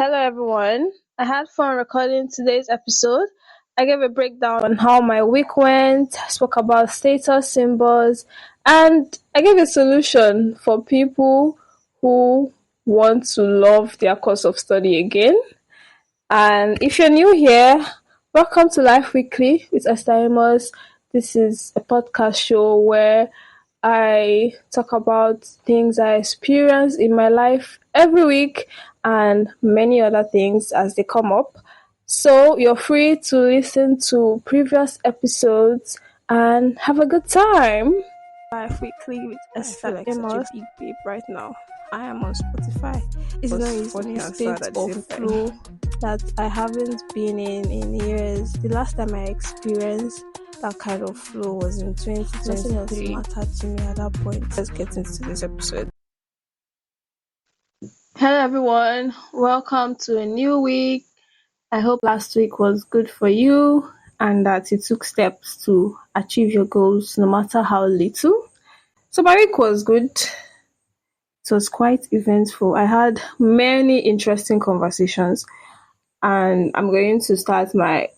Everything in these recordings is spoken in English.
Hello, everyone. I had fun recording today's episode. I gave a breakdown on how my week went, spoke about status symbols, and I gave a solution for people who want to love their course of study again. And if you're new here, welcome to Life Weekly with Esther Amos. This is a podcast show where I talk about things I experience in my life every week and many other things as they come up. So you're free to listen to previous episodes and have a good time. Life Weekly with Esther like such a Amos. big babe right now. I am on Spotify. It's It not was easy funny and state sad at the of same time. flow that I haven't been in years. The last time I experienced that kind of flow was in Nothing else 2023. mattered to me at that point. Let's get into this episode. Hello everyone, welcome to a new week. I hope last week was good for you and that you took steps to achieve your goals no matter how little. So my week was good. It was quite eventful. I had many interesting conversations and I'm going to start my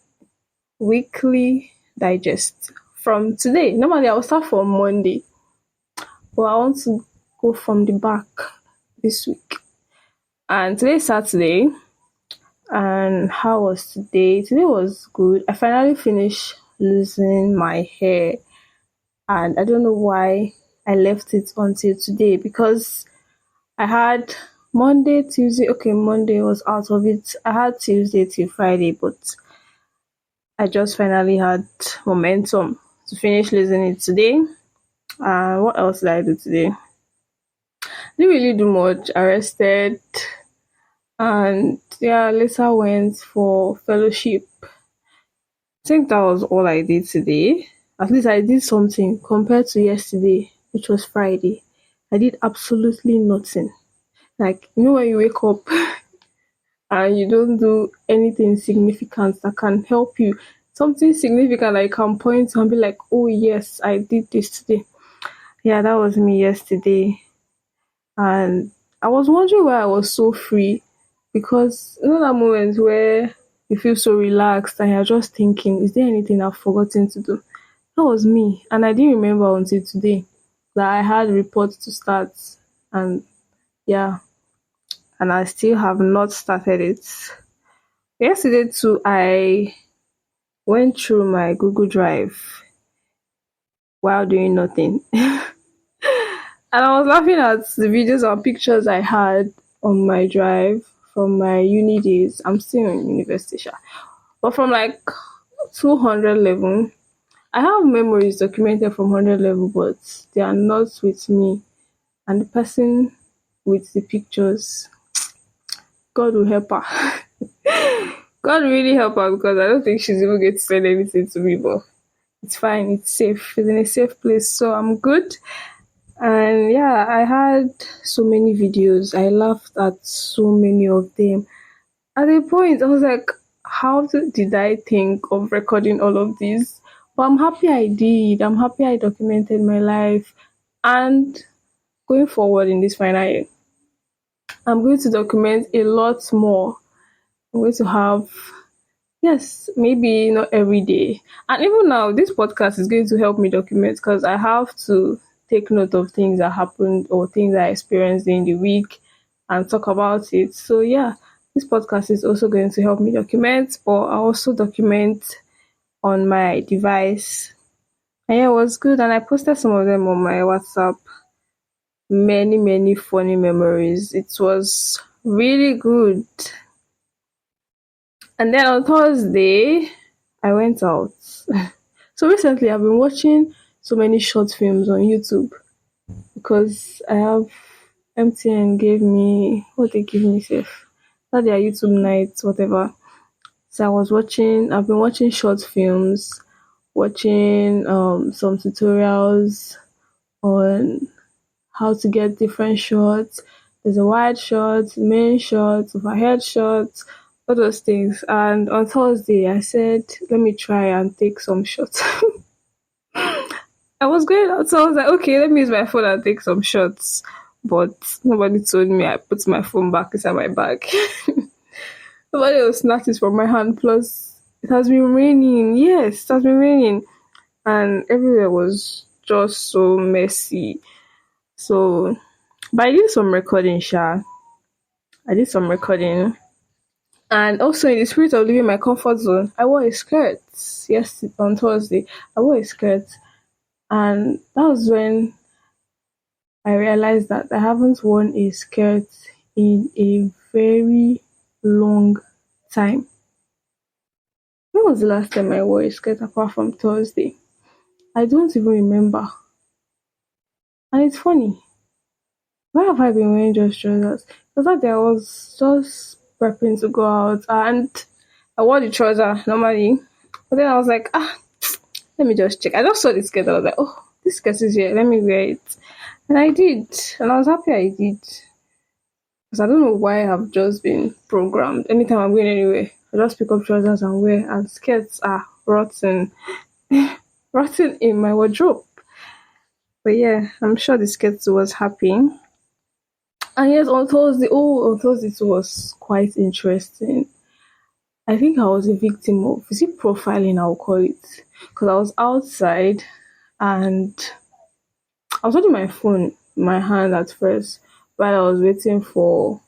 weekly digest from today. Normally I will start from Monday, but I want to go from the back this week. And today is Saturday. And how was today? Today was good. I finally finished losing my hair, and I don't know why I left it until today because I had Monday, Tuesday. Okay, Monday was out of it. I had Tuesday till Friday, but I just finally had momentum to finish losing it today. What else did I do today? Didn't really do much. I rested. And yeah, later went for fellowship. I think that was all I did today. At least I did something compared to yesterday, which was Friday. I did absolutely nothing. Like, you know, when you wake up and you don't do anything significant that can help you, something significant that you can point to and be like, oh, yes, I did this today. Yeah, that was me yesterday. And I was wondering why I was so free because you know that moment where you feel so relaxed and you're just thinking, is there anything I've forgotten to do? That was me. And I didn't remember until today that I had reports to start. And yeah, and I still have not started it. Yesterday too, I went through my Google Drive while doing nothing. And I was laughing at the videos and pictures I had on my drive from my uni days. I'm still in university, but from like 200 level, I have memories documented from 100 level, but they are not with me. And the person with the pictures, God will help her. God will really help her because I don't think she's even going to send anything to me, but it's fine. It's safe. It's in a safe place, so I'm good. And yeah, I had so many videos. I laughed at so many of them. At a point, I was like, how did I think of recording all of these? But I'm happy I did. I'm happy I documented my life. And going forward in this final year, I'm going to document a lot more. I'm going to have, yes, maybe not every day. And even now, this podcast is going to help me document because I have to take note of things that happened or things I experienced in the week and talk about it. So yeah, this podcast is also going to help me document, or I also document on my device. And yeah, it was good, and I posted some of them on my WhatsApp. Many funny memories. It was really good. And then on Thursday, I went out. So recently, I've been watching so many short films on YouTube because I have MTN gave me what they give me safe. Not their YouTube nights, whatever. So I've been watching short films, watching some tutorials on how to get different shots. There's a wide shot, main shot, overhead shot, all those things. And on Thursday I said, let me try and take some shots. I was going out, so I was like, okay, let me use my phone and take some shots. But nobody told me I put my phone back inside my bag. Somebody else snatched it from my hand. Plus, it has been raining. Yes, it has been raining, and everywhere was just so messy. So, but I did some recording, Sha. I did some recording, and also in the spirit of leaving my comfort zone, I wore a skirt. Yes, on Thursday, I wore a skirt, and that was when I realized that I haven't worn a skirt in a very long time. When was the last time I wore a skirt apart from Thursday? I don't even remember. And it's funny. Why have I been wearing just trousers? Because that day I was just prepping to go out and I wore the trouser normally. But then I was like, let me just check. I just saw the skirt. I was like, oh, this skirt is here. Let me wear it. And I did. And I was happy I did. Because I don't know why I've just been programmed. Anytime I'm going anywhere, I just pick up trousers and wear. And skirts are rotten. Rotten in my wardrobe. But yeah, I'm sure the skirt was happy. And yes, on Thursday it was quite interesting. I think I was a victim of, is it profiling, I'll call it. Because I was outside and I was holding my phone in my hand at first while I was waiting for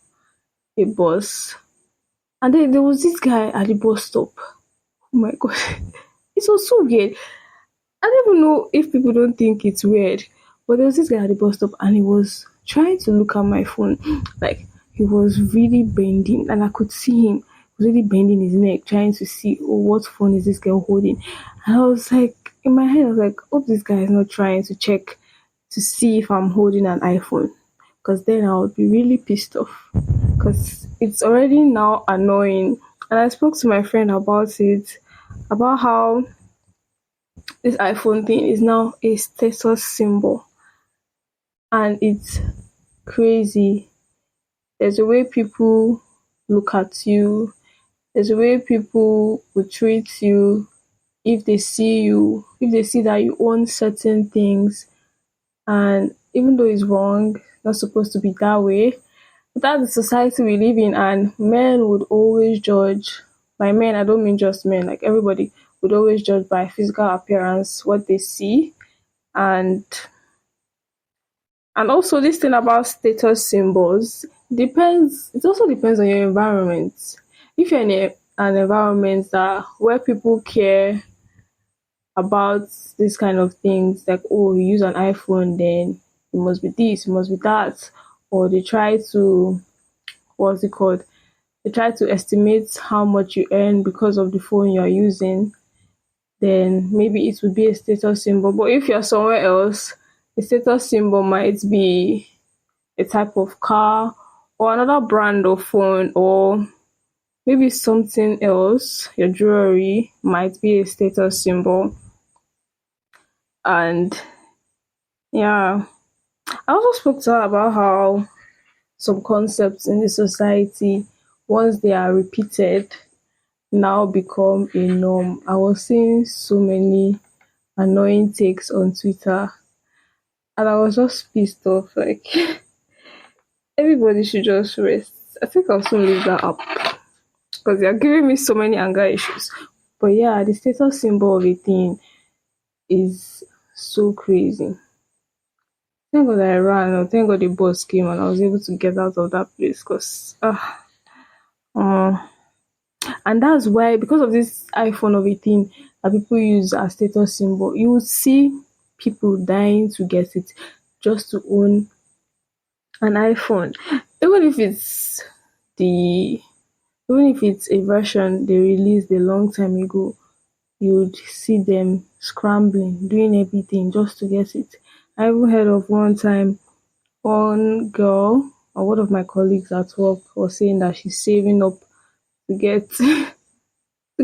a bus. And then there was this guy at the bus stop. Oh my god. It was so weird. I don't even know if people don't think it's weird, but there was this guy at the bus stop and he was trying to look at my phone. Like, he was really bending, and I could see him really bending his neck, trying to see, oh, what phone is this girl holding? And I was like, in my head, I was like, hope this guy is not trying to check to see if I'm holding an iPhone, because then I would be really pissed off, because it's already now annoying. And I spoke to my friend about it, about how this iPhone thing is now a status symbol, and it's crazy. There's a way people look at you, there's a way people will treat you if they see you, if they see that you own certain things, and even though it's wrong, not supposed to be that way, but that's the society we live in, and men would always judge. By men, I don't mean just men, like everybody would always judge by physical appearance, what they see, and also this thing about status symbols depends. It also depends on your environment. If you're in an environment that where people care about this kind of things, like, oh, you use an iPhone, then it must be this, it must be that, or they try to, what's it called? They try to estimate how much you earn because of the phone you're using, then maybe it would be a status symbol. But if you're somewhere else, the status symbol might be a type of car or another brand of phone, or maybe something else. Your jewelry might be a status symbol. And yeah, I also spoke to her about how some concepts in the society, once they are repeated, now become a norm. I was seeing so many annoying takes on Twitter, and I was just pissed off. Like, everybody should just rest. I think I'll soon leave that up because they are giving me so many anger issues. But yeah, the status symbol of a thing is so crazy. Thank God I ran, or thank God the bus came and I was able to get out of that place, because and that's why, because of this iPhone of a thing that people use as status symbol, you would see people dying to get it just to own an iPhone. Even if it's the even if it's a version they released a long time ago, you would see them scrambling, doing everything just to get it. I even heard of one time one girl, or one of my colleagues at work, was saying that she's saving up to get to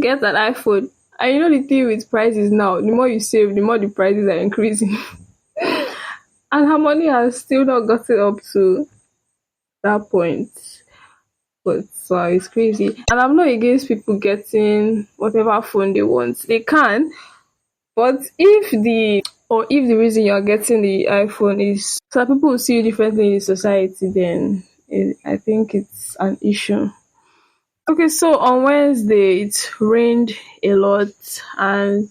get an iPhone. And you know the thing with prices now, the more you save, the more the prices are increasing. And her money has still not gotten up to that point. But it's crazy. And I'm not against people getting whatever phone they want. They can, but if the reason you're getting the iPhone is so that people will see you differently in society, then I think it's an issue. Okay, so on Wednesday it rained a lot, and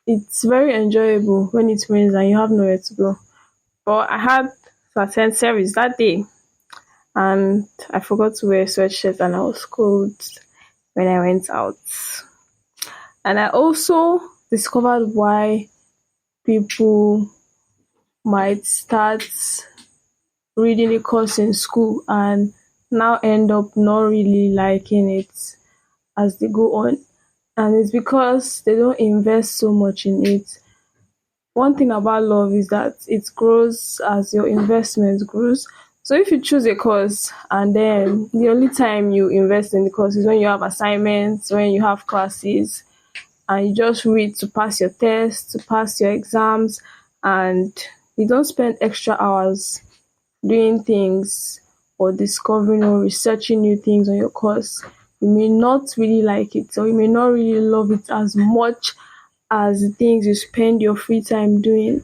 it's very enjoyable when it rains and you have nowhere to go. But I had to attend service that day, and I forgot to wear a sweatshirt and I was cold when I went out. And I also discovered why people might start reading a course in school and now end up not really liking it as they go on. And it's because they don't invest so much in it. One thing about love is that it grows as your investment grows. So if you choose a course and then the only time you invest in the course is when you have assignments, when you have classes, and you just read to pass your tests, to pass your exams, and you don't spend extra hours doing things or discovering or researching new things on your course, you may not really like it, or you may not really love it as much as the things you spend your free time doing,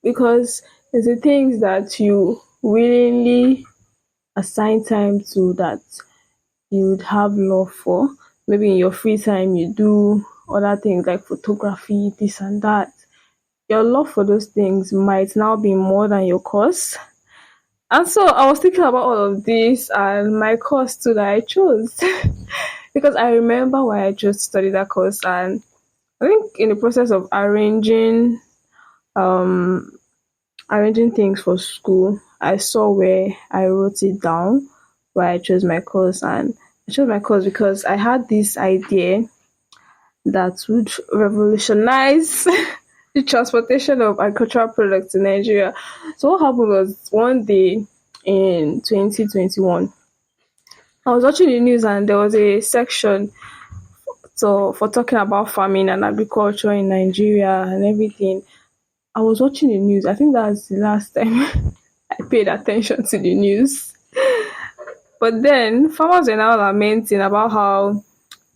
because it's the things that you willingly assign time to that you would have love for. Maybe in your free time you do other things like photography, this and that. Your love for those things might now be more than your course. And so I was thinking about all of this and my course too that I chose. Because I remember why I chose to study that course, and I think in the process of um arranging things for school, I saw where I wrote it down why I chose my course. And I chose my course because I had this idea that would revolutionize the transportation of agricultural products in Nigeria. So what happened was one day in 2021, I was watching the news and there was a section for talking about farming and agriculture in Nigeria and everything. I was watching the news. I think that's the last time I paid attention to the news. But then farmers are now lamenting about how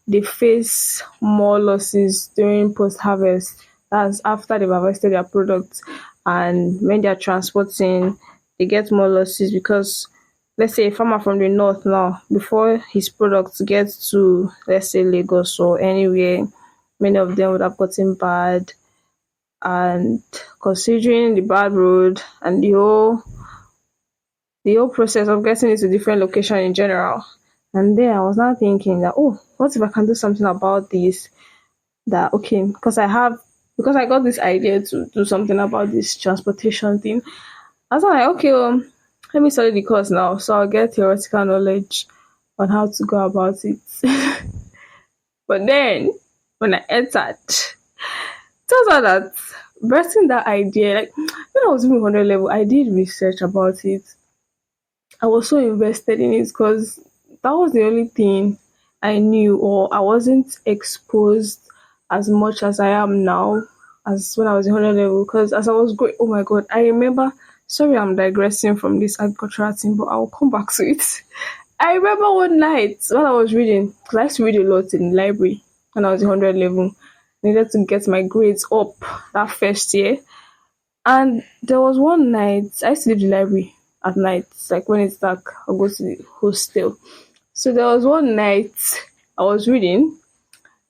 they face more losses during post harvest. That's after they've harvested their products, and when they're transporting, they get more losses because, let's say, a farmer from the north now, before his products get to, let's say, Lagos or anywhere, many of them would have gotten bad. And considering the bad road and the whole process of getting it to different location in general. And then I was now thinking that, oh, what if I can do something about this? That okay, because I got this idea to do something about this transportation thing. I was like, okay, let me study the course now, so I'll get theoretical knowledge on how to go about it. But then when I entered, turns out that birthing that idea, like when I was doing 100 level, I did research about it. I was so invested in it because that was the only thing I knew, or I wasn't exposed as much as I am now as when I was in 100 level. Because as I was going, oh my god, I remember. Sorry, I'm digressing from this agricultural thing, but I'll come back to it. I remember one night when I was reading, because I used to read a lot in the library when I was in 100 level. I needed to get my grades up that first year. And there was one night, I used to leave the library at night, like when it's dark, I'll go to the hostel. So there was one night I was reading.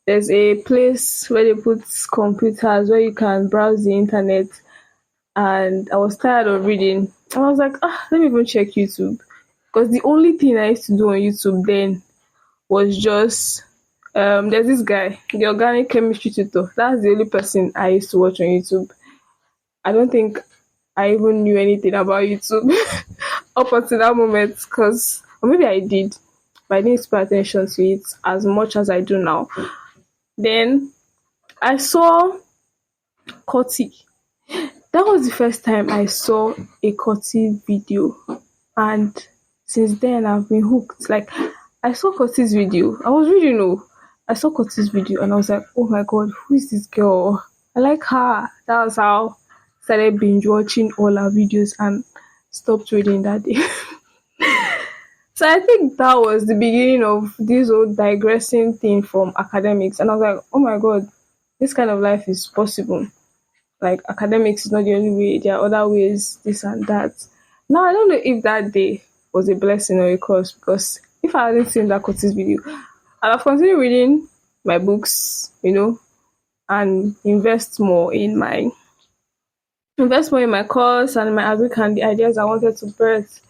There's a place where they put computers where you can browse the internet, and I was tired of reading. And I was like, let me even check YouTube. Because the only thing I used to do on YouTube then was just there's this guy, the organic chemistry tutor. That's the only person I used to watch on YouTube. I don't think I even knew anything about YouTube up until that moment, or maybe I did, but I didn't pay attention to it as much as I do now. Then I saw Koti. That was the first time I saw a Koti video, and since then I've been hooked. Like I saw Koti's video, I was reading. I saw Koti's video and I was like, oh my god, who is this girl? I like her. That was how I started binge watching all her videos and stopped reading that day. So I think that was the beginning of this whole digressing thing from academics. And I was like, oh my god, this kind of life is possible. Like academics is not the only way, there are other ways, this and that. Now I don't know if that day was a blessing or a curse, because if I hadn't seen that Curtis video, I'd have continued reading my books, and invest more in my course and my agric and the ideas I wanted to birth.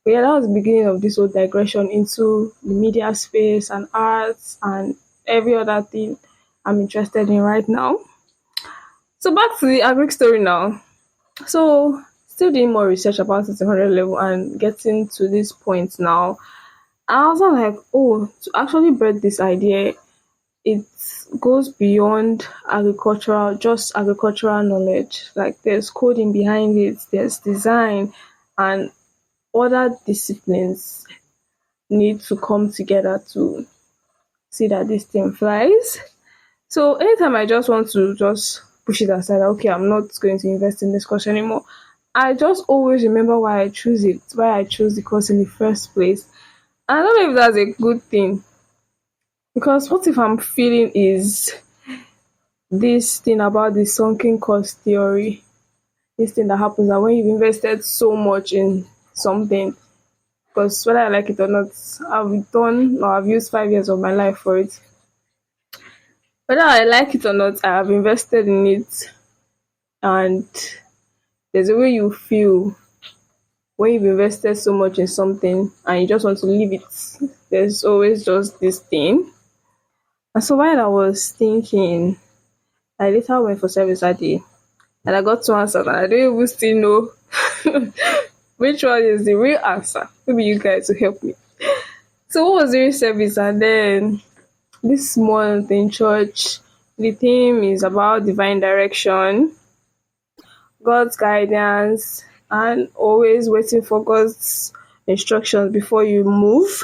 But yeah, that was the beginning of this whole digression into the media space and arts and every other thing I'm interested in right now. So back to the agric story now. So still doing more research about it 100 level and getting to this point now. I was like, oh, to actually birth this idea, it goes beyond just agricultural knowledge. Like there's coding behind it, there's design, and other disciplines need to come together to see that this thing flies. So anytime I just want to just push it aside, okay, I'm not going to invest in this course anymore. I just always remember why I chose the course in the first place. I don't know if that's a good thing, because what if I'm feeling is this thing about the sunken cost theory, this thing that happens that when you've invested so much in something, because whether I like it or not, I've used 5 years of my life for it. Whether I like it or not, I have invested in it, and there's a way you feel when you've invested so much in something and you just want to leave it. There's always just this thing. And so while I was thinking, I later went for service that day, and I got two answers, and I don't even still know which one is the real answer. Maybe you guys will help me. So what was the real service? And then this small thing church, the theme is about divine direction, God's guidance, and always waiting for God's instructions before you move.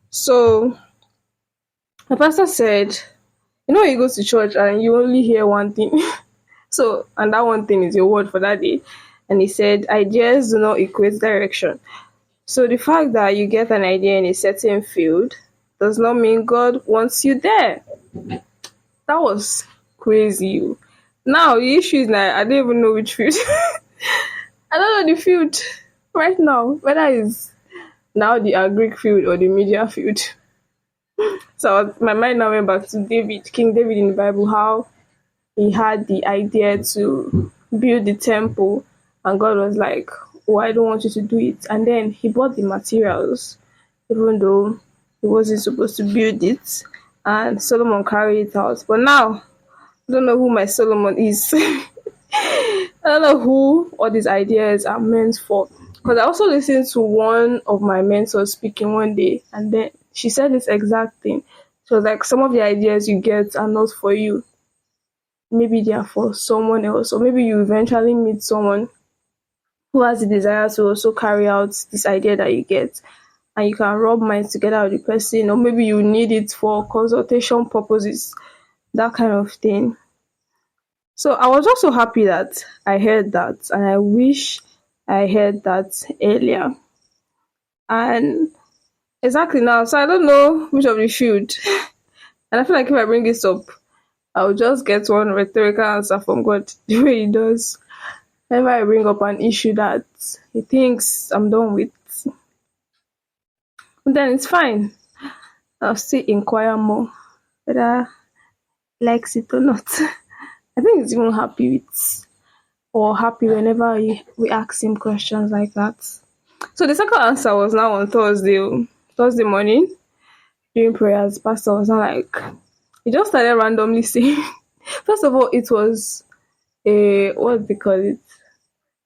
So the pastor said, when you go to church and you only hear one thing, so, and that one thing is your word for that day. And he said, ideas do not equate direction. So the fact that you get an idea in a certain field does not mean God wants you there. That was crazy. Now the issue is that I don't even know which field. I don't know the field right now, whether it's now the agric field or the media field. So my mind now went back to King David in the Bible, how he had the idea to build the temple, and God was like, oh, I don't want you to do it. And then he bought the materials, even though he wasn't supposed to build it, and Solomon carried it out. But now, I don't know who my Solomon is. I don't know who all these ideas are meant for. Because I also listened to one of my mentors speaking one day, and then she said this exact thing. So like, some of the ideas you get are not for you. Maybe they are for someone else, or maybe you eventually meet someone who has the desire to also carry out this idea that you get, and you can rub minds together with the person, or maybe you need it for consultation purposes, that kind of thing. So I was also happy that I heard that, and I wish I heard that earlier. And exactly now, so I don't know which of the field. And I feel like if I bring this up, I'll just get one rhetorical answer from God the way he does whenever I bring up an issue that he thinks I'm done with. Then it's fine. I'll still inquire more whether he likes it or not. I think he's even happy whenever we ask him questions like that. So the second answer was now on Thursday morning during prayers. Pastor was not like, he just started randomly saying, first of all, it was what do they call it?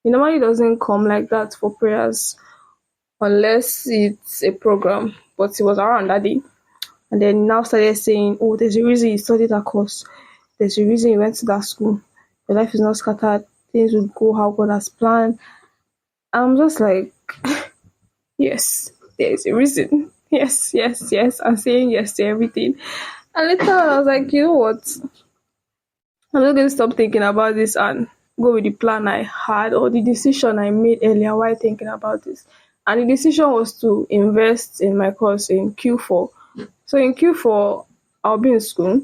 He normally doesn't come like that for prayers unless it's a program, but it was around that day. And then now started saying, oh, there's a reason you studied that course. There's a reason you went to that school. Your life is not scattered. Things will go how God has planned. I'm just like, yes, there's a reason. Yes, yes, yes. I'm saying yes to everything. And later I was like, you know what? I'm not going to stop thinking about this and go with the plan I had or the decision I made earlier while thinking about this. And the decision was to invest in my course in Q4. So in Q4, I'll be in school,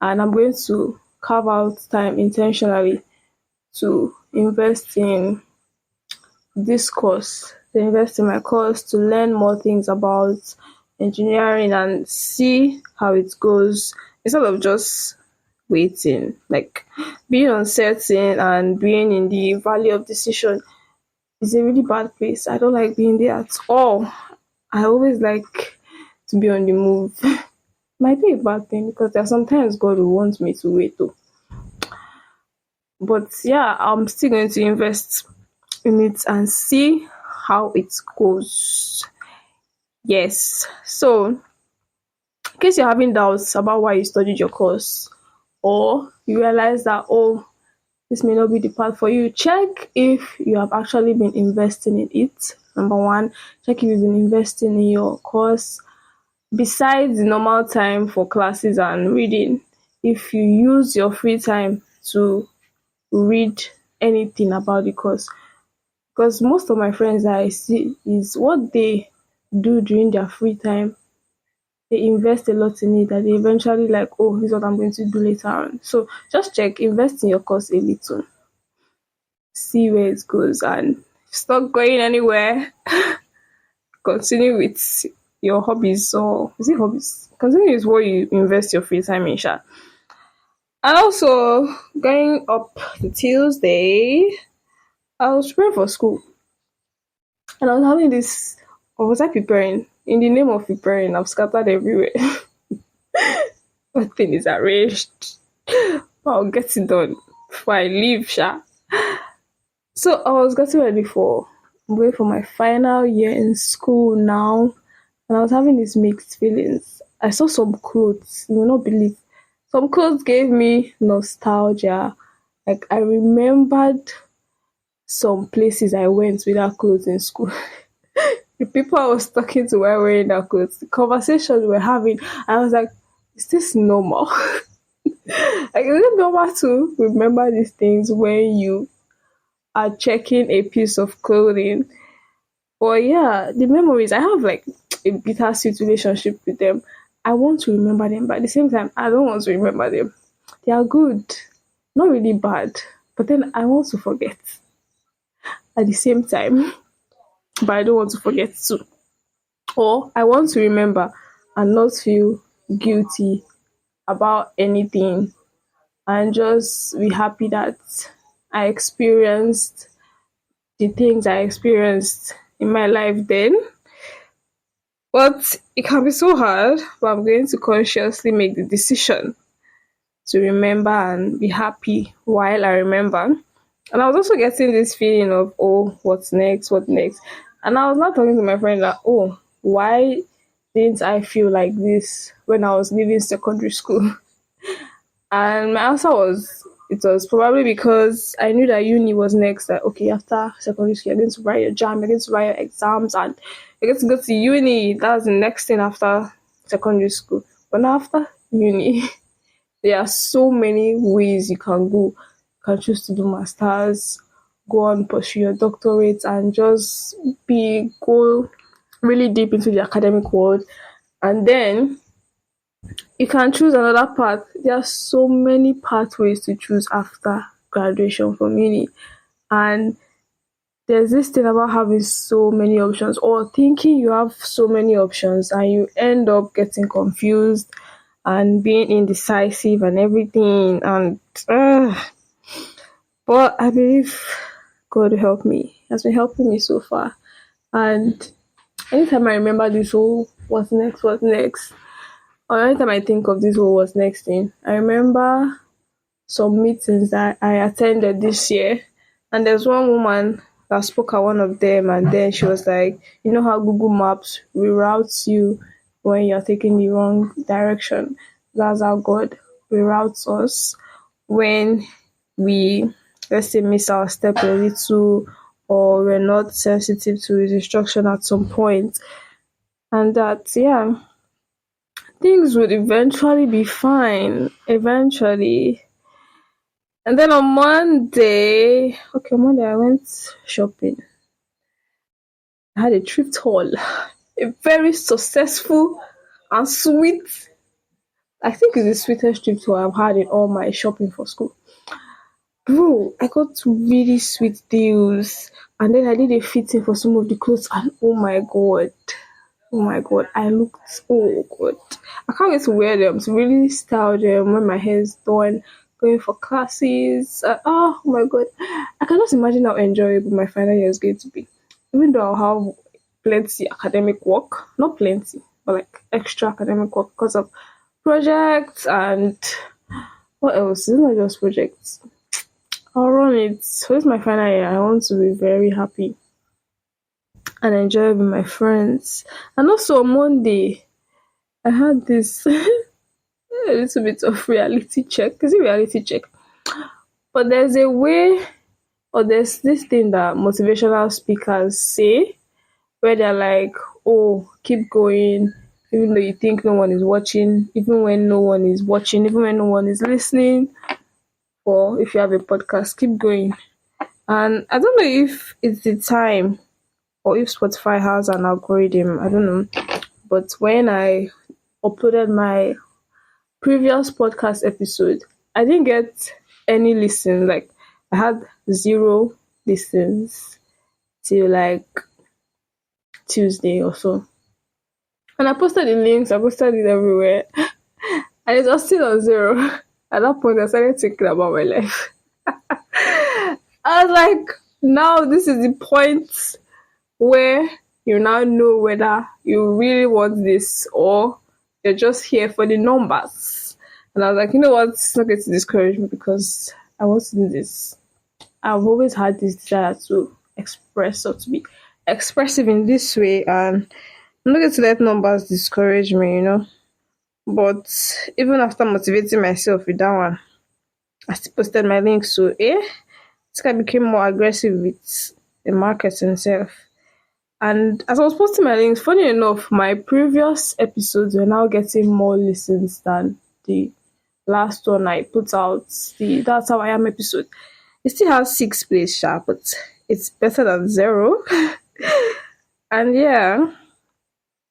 and I'm going to carve out time intentionally to invest in this course, to invest in my course, to learn more things about engineering and see how it goes instead of just waiting. Like being uncertain and being in the valley of decision is a really bad place. I don't like being there at all. I always like to be on the move. Might be a bad thing because there are sometimes God will want me to wait though. But yeah, I'm still going to invest in it and see how it goes. Yes. So, in case you're having doubts about why you studied your course, or you realize that, oh, this may not be the path for you, check if you have actually been investing in it. Number one, check if you've been investing in your course besides the normal time for classes and reading. If you use your free time to read anything about the course, because most of my friends that I see is what they do during their free time. They invest a lot in it that they eventually like, oh, this is what I'm going to do later on. So just check, invest in your course a little, see where it goes, and it's not going anywhere. Continue with your hobbies, or is it hobbies? Continue with what you invest your free time in, sha. And also, going up to Tuesday, I was preparing for school, and I was having this. Or was I preparing? In the name of preparing, I've scattered everywhere. Nothing is arranged. I'll get it done before I leave, sha. So I was getting ready for I'm going for my final year in school now, and I was having these mixed feelings. I saw some clothes, you will not believe. Some clothes gave me nostalgia. Like I remembered some places I went without clothes in school. The people I was talking to were wearing their clothes. The conversations we were having, I was like, is this normal? Like, is it normal to remember these things when you are checking a piece of clothing? But yeah, the memories, I have like a bittersweet relationship with them. I want to remember them, but at the same time, I don't want to remember them. They are good, not really bad, but then I want to forget at the same time, but I don't want to forget too. Or I want to remember and not feel guilty about anything and just be happy that I experienced the things I experienced in my life then. But it can be so hard, but I'm going to consciously make the decision to remember and be happy while I remember. And I was also getting this feeling of, oh, what's next? What next? And I was not talking to my friend that, oh, why didn't I feel like this when I was leaving secondary school? And my answer was, it was probably because I knew that uni was next. That okay, after secondary school, you're going to write your jam, you're going to write your exams, and you're going to go to uni. That's the next thing after secondary school. But now after uni, there are so many ways you can go. You can choose to do masters, go on pursue your doctorate, and just go really deep into the academic world. And then you can choose another path. There are so many pathways to choose after graduation from uni. And there's this thing about having so many options or thinking you have so many options and you end up getting confused and being indecisive and everything. And but I believe God will help me. He has been helping me so far. And anytime I remember this whole what's next, or anytime I think of this whole what's next thing, I remember some meetings that I attended this year, and there's one woman that spoke at one of them, and then she was like, you know how Google Maps reroutes you when you're taking the wrong direction? That's how God reroutes us when we, let's say, miss our step a little or we're not sensitive to his instruction at some point. And that, yeah, things would eventually be fine. Eventually. And then on Monday, I went shopping. I had a thrift haul. A very successful and sweet. I think it's the sweetest thrift haul I've had in all my shopping for school. Bro, I got really sweet deals. And then I did a fitting for some of the clothes and oh my god. Oh my god, I looked so good. I can't wait to wear them, to really style them when my hair is done, going for classes. Oh my god, I can just imagine how enjoyable my final year is going to be. Even though I'll have plenty academic work, not plenty, but like extra academic work because of projects and what else? It's not just projects. I'll run it. So it's my final year. I want to be very happy and enjoy with my friends. And also on Monday, I had this a little bit of reality check. Is it reality check? But there's a way, or there's this thing that motivational speakers say where they're like, oh, keep going, even though you think no one is watching, even when no one is watching, even when no one is listening, or if you have a podcast, keep going. And I don't know if it's the time or if Spotify has an algorithm, I don't know. But when I uploaded my previous podcast episode, I didn't get any listens. Like I had 0 listens till like Tuesday or so. And I posted the links, I posted it everywhere. And it was still on 0. At that point I started thinking about my life. I was like, now this is the point where you now know whether you really want this or you're just here for the numbers. And I was like, you know what, it's not going to discourage me because I want to do this. I've always had this desire to express or to be expressive in this way, and I'm not going to let numbers discourage me, But even after motivating myself with that one, I still posted my links, so this guy became more aggressive with the market himself. And as I was posting my links, funny enough, my previous episodes were now getting more listens than the last one I put out, the That's How I Am episode. It still has 6 plays, but it's better than 0. And yeah,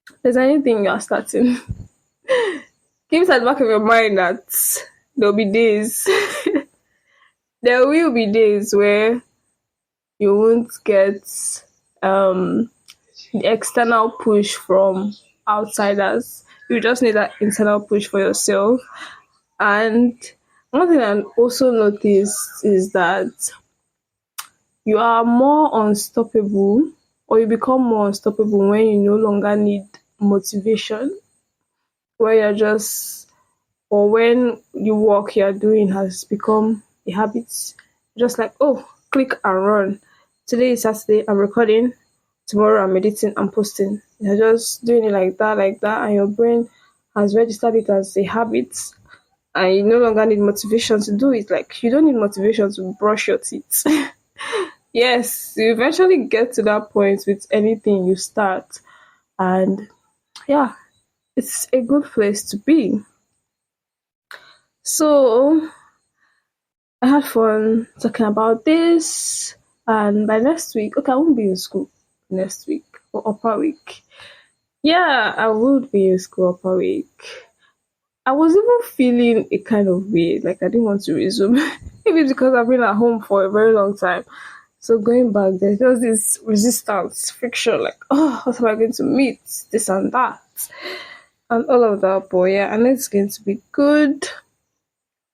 if there's anything you're starting, keep it at the back of your mind that there'll be days, there will be days where you won't get the external push from outsiders. You just need that internal push for yourself. And one thing I also noticed is that you are more unstoppable, or you become more unstoppable when you no longer need motivation, where you're just, or when the work you're doing has become a habit. Just like, oh, click and run. Today is Saturday, I'm recording. Tomorrow I'm editing, I'm posting. You're just doing it like that, and your brain has registered it as a habit, and you no longer need motivation to do it. Like, you don't need motivation to brush your teeth. Yes, you eventually get to that point with anything you start, and yeah, it's a good place to be. So I had fun talking about this, and by next week, okay, I won't be in school next week or upper week. Yeah, I would be in school upper week. I was even feeling a kind of way, like I didn't want to resume. Maybe it's because I've been at home for a very long time. So going back, there's just this resistance, friction, like, oh, what am I going to meet? This and that. And all of that, but yeah, and it's going to be good.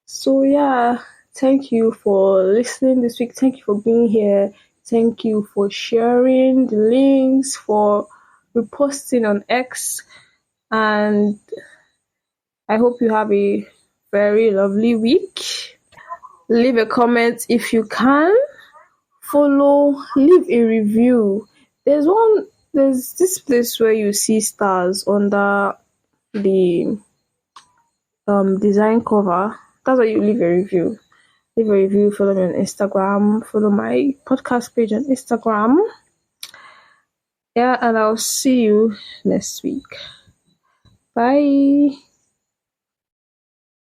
So yeah, thank you for listening this week. Thank you for being here. Thank you for sharing the links, for reposting on X. And I hope you have a very lovely week. Leave a comment if you can. Follow, leave a review. There's this place where you see stars under the design cover. That's where you leave a review. Leave a review, follow me on Instagram, follow my podcast page on Instagram. Yeah, and I'll see you next week. Bye.